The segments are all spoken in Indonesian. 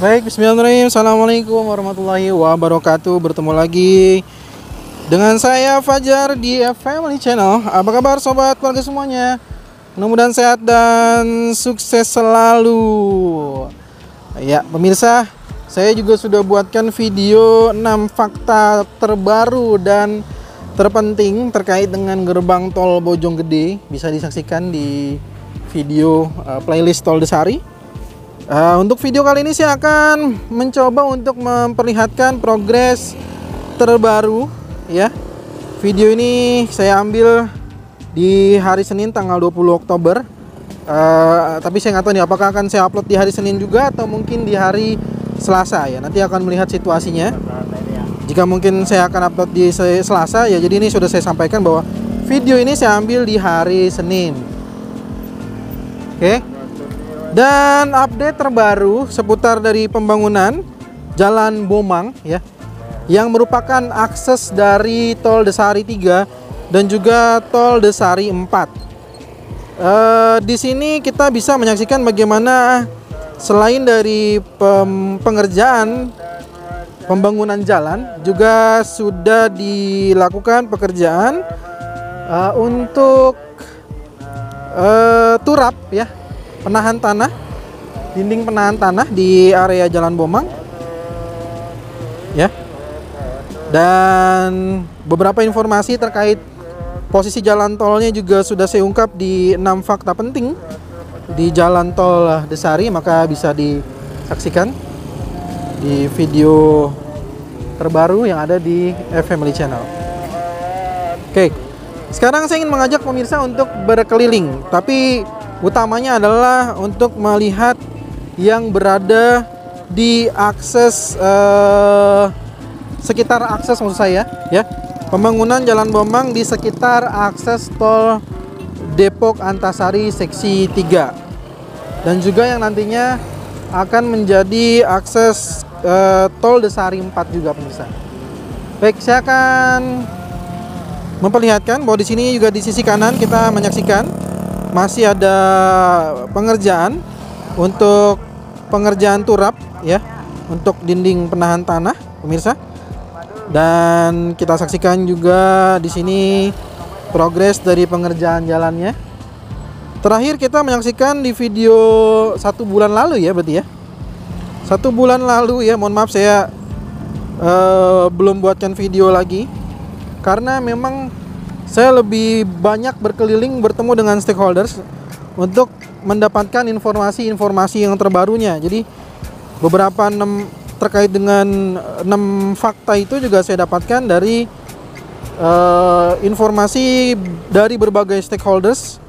Baik, bismillahirrahmanirrahim. Assalamualaikum warahmatullahi wabarakatuh. Bertemu lagi dengan saya Fajar di Family Channel. Apa kabar sobat keluarga semuanya? Mudah-mudahan sehat dan sukses selalu. Ya, pemirsa, saya juga sudah buatkan video 6 fakta terbaru dan terpenting terkait dengan gerbang tol Bojonggede. Bisa disaksikan di video playlist Tol Desari. Untuk video kali ini saya akan mencoba untuk memperlihatkan progres terbaru ya. Video ini saya ambil di hari Senin tanggal 20 Oktober. Tapi saya nggak tahu nih apakah akan saya upload di hari Senin juga atau mungkin di hari Selasa ya. Nanti akan melihat situasinya. Jika mungkin saya akan upload di Selasa ya, jadi ini sudah saya sampaikan bahwa video ini saya ambil di hari Senin. Oke. Dan update terbaru seputar dari pembangunan Jalan Bomang ya, yang merupakan akses dari Tol Desari 3 dan juga Tol Desari 4. Di sini kita bisa menyaksikan bagaimana selain dari pengerjaan pembangunan jalan, juga sudah dilakukan pekerjaan untuk turap ya, penahan tanah, dinding penahan tanah di area Jalan Bomang ya. Dan beberapa informasi terkait posisi jalan tolnya juga sudah saya ungkap di 6 fakta penting di Jalan Tol Desari, maka bisa disaksikan di video terbaru yang ada di Family Channel. Oke, sekarang saya ingin mengajak pemirsa untuk berkeliling, tapi utamanya adalah untuk melihat yang berada di akses sekitar akses maksud saya ya, pembangunan Jalan Bomang di sekitar akses tol Depok Antasari seksi 3 dan juga yang nantinya akan menjadi akses tol Desari 4 juga pemirsa. Baik, saya akan memperlihatkan bahwa di sini juga di sisi kanan kita menyaksikan masih ada pengerjaan untuk pengerjaan turap ya, untuk dinding penahan tanah pemirsa. Dan kita saksikan juga di sini progres dari pengerjaan jalannya. Terakhir kita menyaksikan di video 1 bulan lalu ya, berarti ya 1 bulan lalu ya. Mohon maaf saya belum buatkan video lagi karena memang saya lebih banyak berkeliling bertemu dengan stakeholders untuk mendapatkan informasi-informasi yang terbarunya. Jadi beberapa terkait dengan 6 fakta itu juga saya dapatkan dari informasi dari berbagai stakeholders,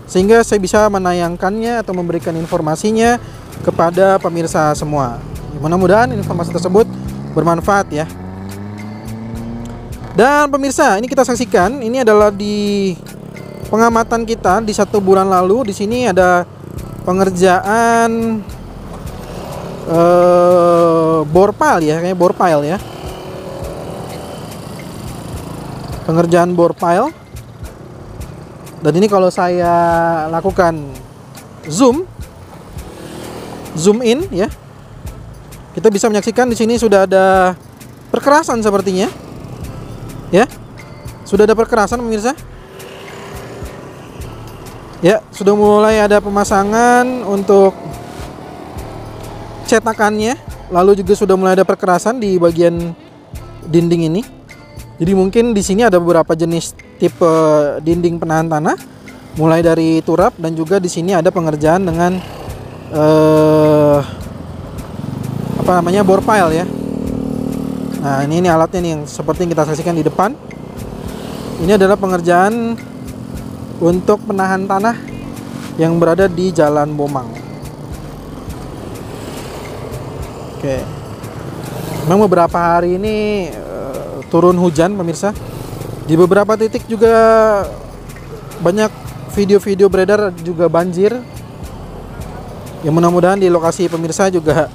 sehingga saya bisa menayangkannya atau memberikan informasinya kepada pemirsa semua. Mudah-mudahan informasi tersebut bermanfaat ya. Dan pemirsa, ini kita saksikan, ini adalah di pengamatan kita di 1 bulan lalu. Di sini ada pengerjaan borpile ya, kayaknya borpile ya. Pengerjaan borpile. Dan ini kalau saya lakukan zoom in ya, kita bisa menyaksikan di sini sudah ada perkerasan sepertinya. Ya, sudah ada perkerasan pemirsa. Ya, sudah mulai ada pemasangan untuk cetakannya. Lalu juga sudah mulai ada perkerasan di bagian dinding ini. Jadi mungkin di sini ada beberapa jenis tipe dinding penahan tanah, mulai dari turap dan juga di sini ada pengerjaan dengan borpile ya. Nah, ini alatnya nih yang seperti yang kita saksikan di depan. Ini adalah pengerjaan untuk penahan tanah yang berada di Jalan Bomang. Oke. Memang beberapa hari ini turun hujan pemirsa. Di beberapa titik juga banyak video-video beredar juga banjir. Ya, mudah-mudahan di lokasi pemirsa juga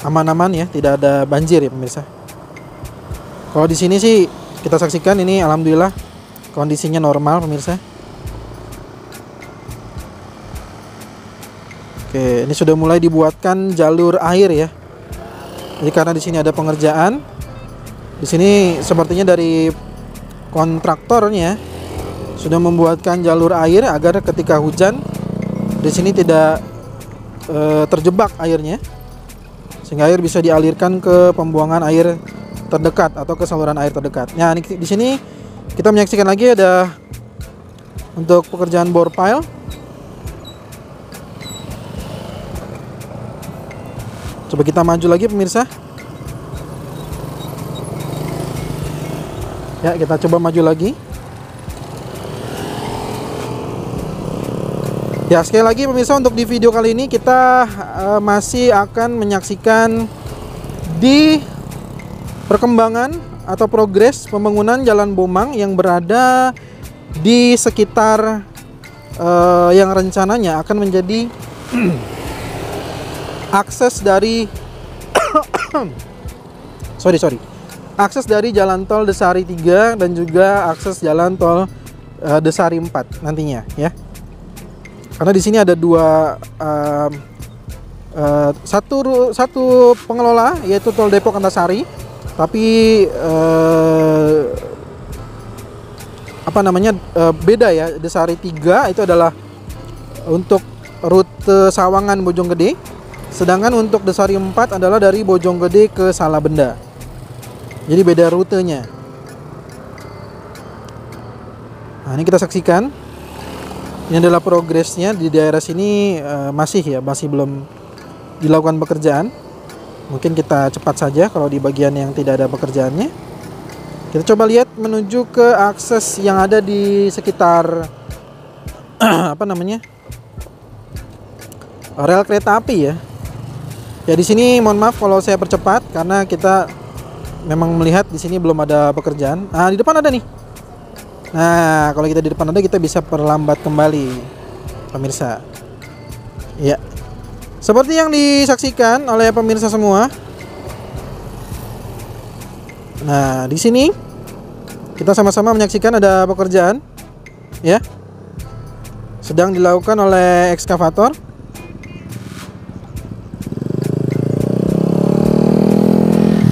aman-aman ya, tidak ada banjir ya pemirsa. Kalau di sini sih kita saksikan ini alhamdulillah kondisinya normal pemirsa. Oke. Oke, ini sudah mulai dibuatkan jalur air ya. Jadi karena di sini ada pengerjaan, di sini sepertinya dari kontraktornya sudah membuatkan jalur air agar ketika hujan di sini tidak terjebak airnya, sehingga air bisa dialirkan ke pembuangan air terdekat atau ke saluran air terdekat. Nah, di sini kita menyaksikan lagi ada untuk pekerjaan bore pile. Coba kita maju lagi pemirsa. Ya, kita coba maju lagi. Ya, sekali lagi pemirsa, untuk di video kali ini kita masih akan menyaksikan di perkembangan atau progres pembangunan Jalan Bomang yang berada di sekitar yang rencananya akan menjadi akses dari akses dari jalan tol Desari 3 dan juga akses jalan tol Desari 4 nantinya ya. Karena di sini ada satu pengelola, yaitu Tol Depok Antasari, tapi beda ya. Desari 3 itu adalah untuk rute Sawangan Bojonggede, sedangkan untuk Desari 4 adalah dari Bojonggede ke Salabenda. Jadi beda rutenya. Nah, ini kita saksikan. Ini adalah progresnya di daerah sini, masih belum dilakukan pekerjaan. Mungkin kita cepat saja kalau di bagian yang tidak ada pekerjaannya. Kita coba lihat menuju ke akses yang ada di sekitar rel kereta api ya. Ya, di sini mohon maaf kalau saya percepat karena kita memang melihat di sini belum ada pekerjaan. Nah, di depan ada nih. Nah, kalau kita di depan ada, kita bisa perlambat kembali, pemirsa. Ya, seperti yang disaksikan oleh pemirsa semua. Nah, di sini kita sama-sama menyaksikan ada pekerjaan, ya, sedang dilakukan oleh ekskavator.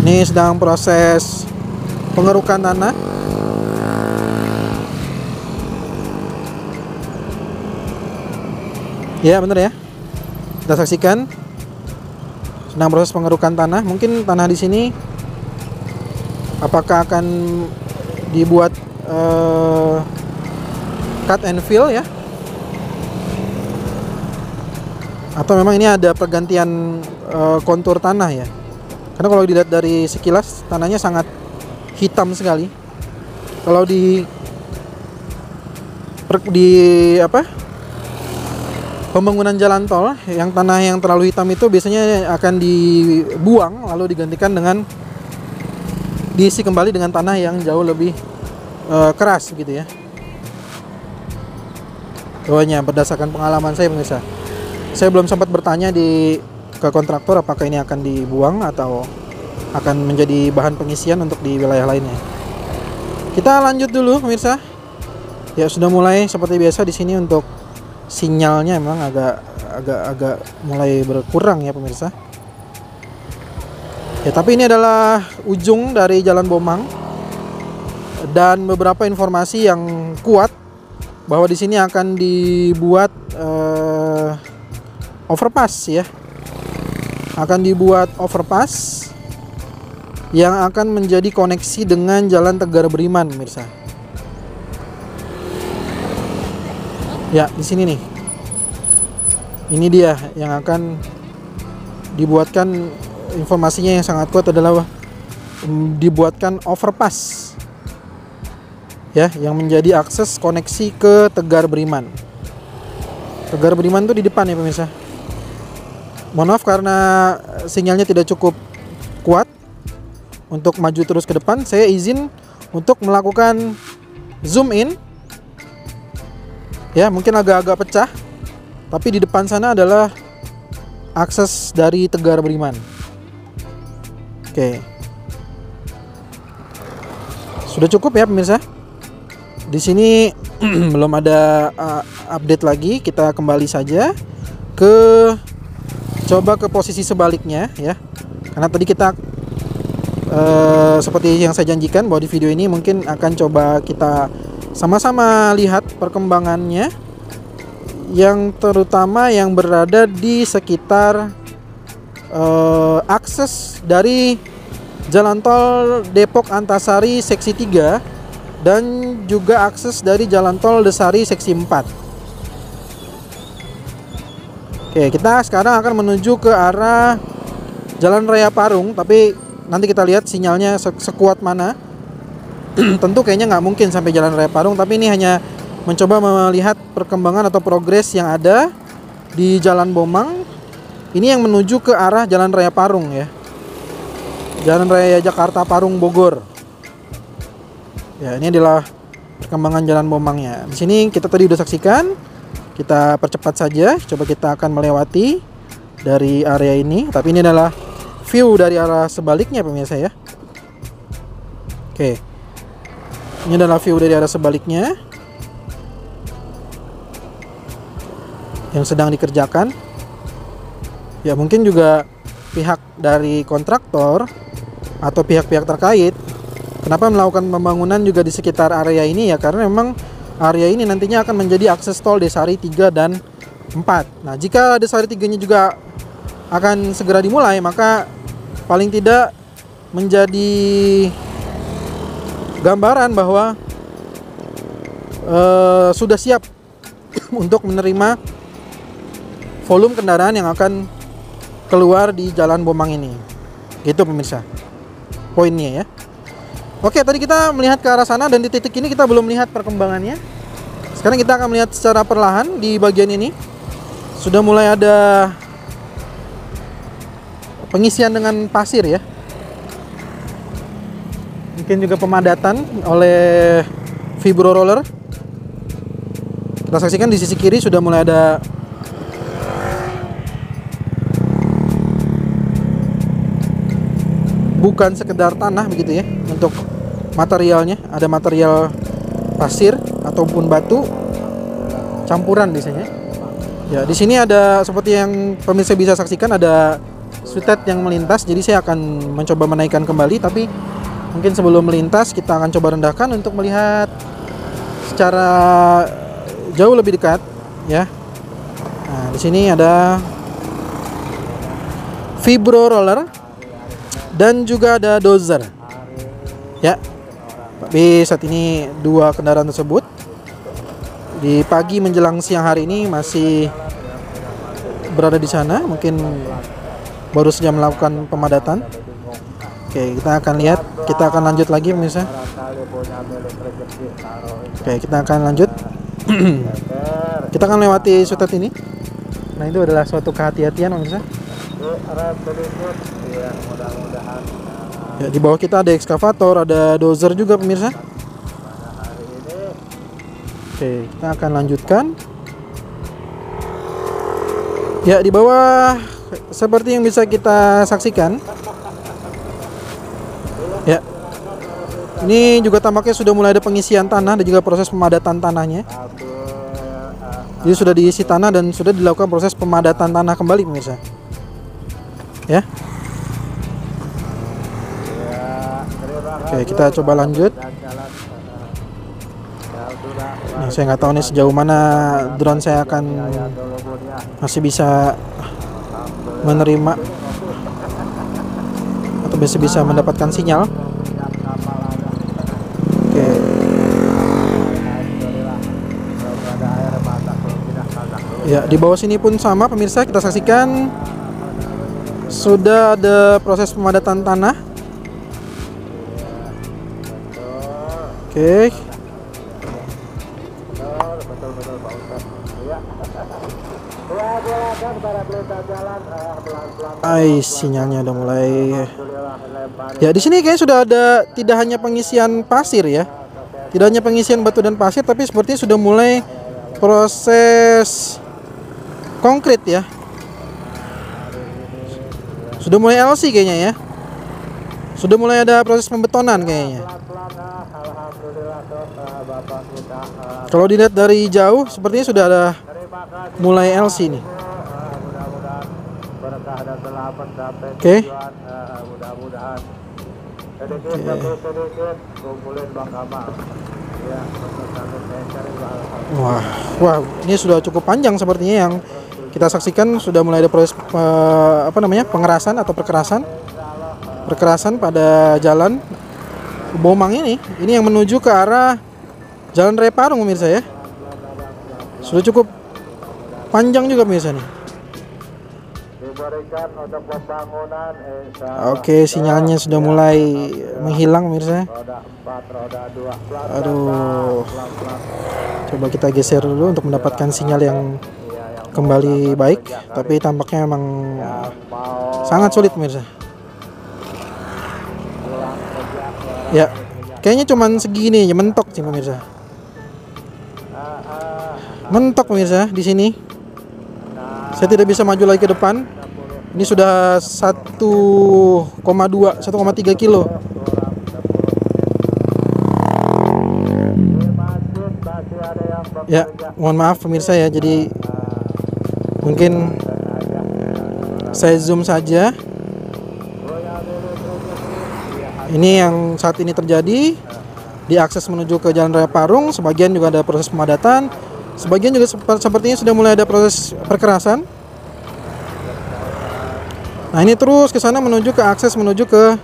Ini sedang proses pengerukan tanah. Ya, benar ya. Kita saksikan sedang proses pengerukan tanah. Mungkin tanah di sini apakah akan dibuat cut and fill ya, atau memang ini ada pergantian kontur tanah ya. Karena kalau dilihat dari sekilas tanahnya sangat hitam sekali. Kalau di pembangunan jalan tol, yang tanah yang terlalu hitam itu biasanya akan dibuang lalu digantikan dengan diisi kembali dengan tanah yang jauh lebih keras gitu ya. Pokoknya berdasarkan pengalaman saya pemirsa, saya belum sempat bertanya ke kontraktor apakah ini akan dibuang atau akan menjadi bahan pengisian untuk di wilayah lainnya. Kita lanjut dulu pemirsa. Ya, sudah mulai seperti biasa di sini untuk sinyalnya memang agak mulai berkurang ya pemirsa. Ya, tapi ini adalah ujung dari Jalan Bomang dan beberapa informasi yang kuat bahwa di sini akan dibuat overpass ya. Akan dibuat overpass yang akan menjadi koneksi dengan Jalan Tegar Beriman, pemirsa. Ya, di sini nih. Ini dia yang akan dibuatkan, informasinya yang sangat kuat adalah dibuatkan overpass. Ya, yang menjadi akses koneksi ke Tegar Beriman. Tegar Beriman tuh di depan ya, pemirsa. Mohon maaf karena sinyalnya tidak cukup kuat untuk maju terus ke depan. Saya izin untuk melakukan zoom in. Ya, mungkin agak-agak pecah. Tapi di depan sana adalah akses dari Tegar Beriman. Oke. Sudah cukup ya pemirsa. Di sini belum ada update lagi. Kita kembali saja ke coba ke posisi sebaliknya ya. Karena tadi kita seperti yang saya janjikan bahwa di video ini mungkin akan coba kita sama-sama lihat perkembangannya, yang terutama yang berada di sekitar akses dari Jalan Tol Depok Antasari seksi 3 dan juga akses dari Jalan Tol Desari seksi 4. Oke, kita sekarang akan menuju ke arah Jalan Raya Parung, tapi nanti kita lihat sinyalnya sekuat mana. Tentu kayaknya nggak mungkin sampai Jalan Raya Parung, tapi ini hanya mencoba melihat perkembangan atau progres yang ada di Jalan Bomang. Ini yang menuju ke arah Jalan Raya Parung ya. Jalan Raya Jakarta Parung Bogor. Ya, ini adalah perkembangan Jalan Bomangnya. Di sini kita tadi udah saksikan. Kita percepat saja. Coba kita akan melewati dari area ini. Tapi ini adalah view dari arah sebaliknya pemirsa ya. Oke. Ini adalah view dari arah sebaliknya yang sedang dikerjakan. Ya, mungkin juga pihak dari kontraktor atau pihak-pihak terkait kenapa melakukan pembangunan juga di sekitar area ini ya, karena memang area ini nantinya akan menjadi akses tol Desari 3 dan 4. Nah, jika Desari 3-nya juga akan segera dimulai, maka paling tidak menjadi gambaran bahwa sudah siap untuk menerima volume kendaraan yang akan keluar di Jalan Bomang ini. Gitu pemirsa poinnya ya. Oke, tadi kita melihat ke arah sana dan di titik ini kita belum melihat perkembangannya. Sekarang kita akan melihat secara perlahan di bagian ini. Sudah mulai ada pengisian dengan pasir ya. Mungkin juga pemadatan oleh vibro roller. Kita saksikan di sisi kiri sudah mulai ada bukan sekedar tanah begitu ya untuk materialnya, ada material pasir ataupun batu campuran di sini. Ya, di sini ada seperti yang pemirsa bisa saksikan ada sutet yang melintas, jadi saya akan mencoba menaikkan kembali, tapi mungkin sebelum melintas kita akan coba rendahkan untuk melihat secara jauh lebih dekat ya. Nah, di sini ada vibro roller dan juga ada dozer ya. Tapi saat ini dua kendaraan tersebut di pagi menjelang siang hari ini masih berada di sana, mungkin baru saja melakukan pemadatan. Oke, kita akan lihat, kita akan lanjut lagi pemirsa. Oke, kita akan lanjut. Kita akan lewati sutet ini. Nah, itu adalah suatu kehati-hatian pemirsa. Ya, di bawah kita ada ekskavator, ada dozer juga pemirsa. Oke, kita akan lanjutkan. Ya, di bawah seperti yang bisa kita saksikan. Ya. Ini juga tampaknya sudah mulai ada pengisian tanah dan juga proses pemadatan tanahnya. Jadi sudah diisi tanah dan sudah dilakukan proses pemadatan tanah kembali pemirsa. Ya. Oke, kita coba lanjut. Nah, saya nggak tahu nih sejauh mana drone saya akan masih bisa menerima atau bisa mendapatkan sinyal. Oke. Ya, di bawah sini pun sama pemirsa, kita saksikan sudah ada proses pemadatan tanah. Oke. Sinyalnya udah mulai. Ya, di sini kayaknya sudah ada tidak hanya pengisian pasir ya. Tidak hanya pengisian batu dan pasir, tapi sepertinya sudah mulai proses konkret ya. Sudah mulai LC kayaknya ya. Sudah mulai ada proses pembetonan kayaknya. Kalau dilihat dari jauh sepertinya sudah ada mulai LC nih. Oke. Mudah-mudahan sedikit kumpulin Bang Kamal. Ya, Wah, ini sudah cukup panjang sepertinya yang kita saksikan. Sudah mulai ada proses pengerasan atau perkerasan pada jalan Bomang ini yang menuju ke arah Jalan Raya Parung pemirsa ya. Sudah cukup panjang juga pemirsa nih. diberikan untuk pembangunan Oke, sinyalnya sudah mulai menghilang pemirsa. roda 4, roda 2. Aduh. Coba kita geser dulu untuk mendapatkan sinyal yang kembali baik, tapi tampaknya memang sangat sulit pemirsa. Ya, kayaknya cuman segini aja, mentok sih pemirsa. Mentok pemirsa di sini. Saya tidak bisa maju lagi ke depan. Ini sudah 1,3 kilo. Ya, mohon maaf pemirsa ya. Jadi mungkin saya zoom saja. Ini yang saat ini terjadi di akses menuju ke Jalan Raya Parung. Sebagian juga ada proses pemadatan, sebagian juga sepertinya sudah mulai ada proses perkerasan. Nah, ini terus ke sana menuju ke akses menuju ke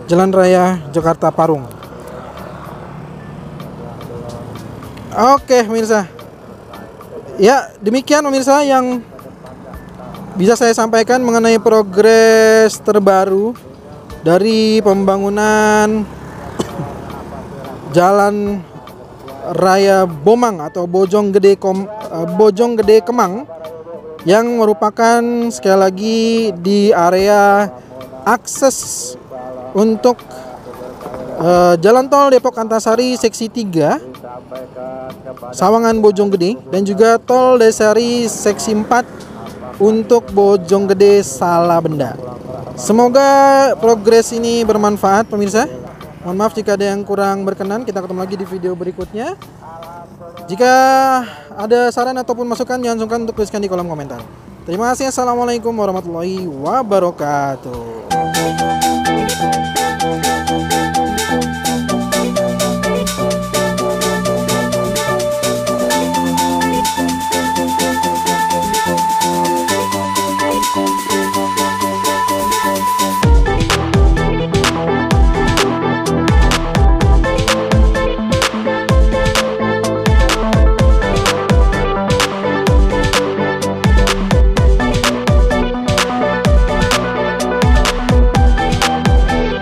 Jalan Raya Jakarta Parung. Oke pemirsa. Ya, demikian pemirsa yang bisa saya sampaikan mengenai progres terbaru dari pembangunan Jalan Raya Bomang atau Bojonggede Kemang, yang merupakan sekali lagi di area akses untuk Jalan Tol Depok Antasari Seksi 3 Sawangan Bojonggede, dan juga Tol Desari Seksi 4 untuk Bojonggede Salabenda. Semoga progres ini bermanfaat pemirsa. Mohon maaf jika ada yang kurang berkenan. Kita ketemu lagi di video berikutnya. Jika ada saran ataupun masukan, jangan sungkan untuk tuliskan di kolom komentar. Terima kasih. Assalamualaikum warahmatullahi wabarakatuh.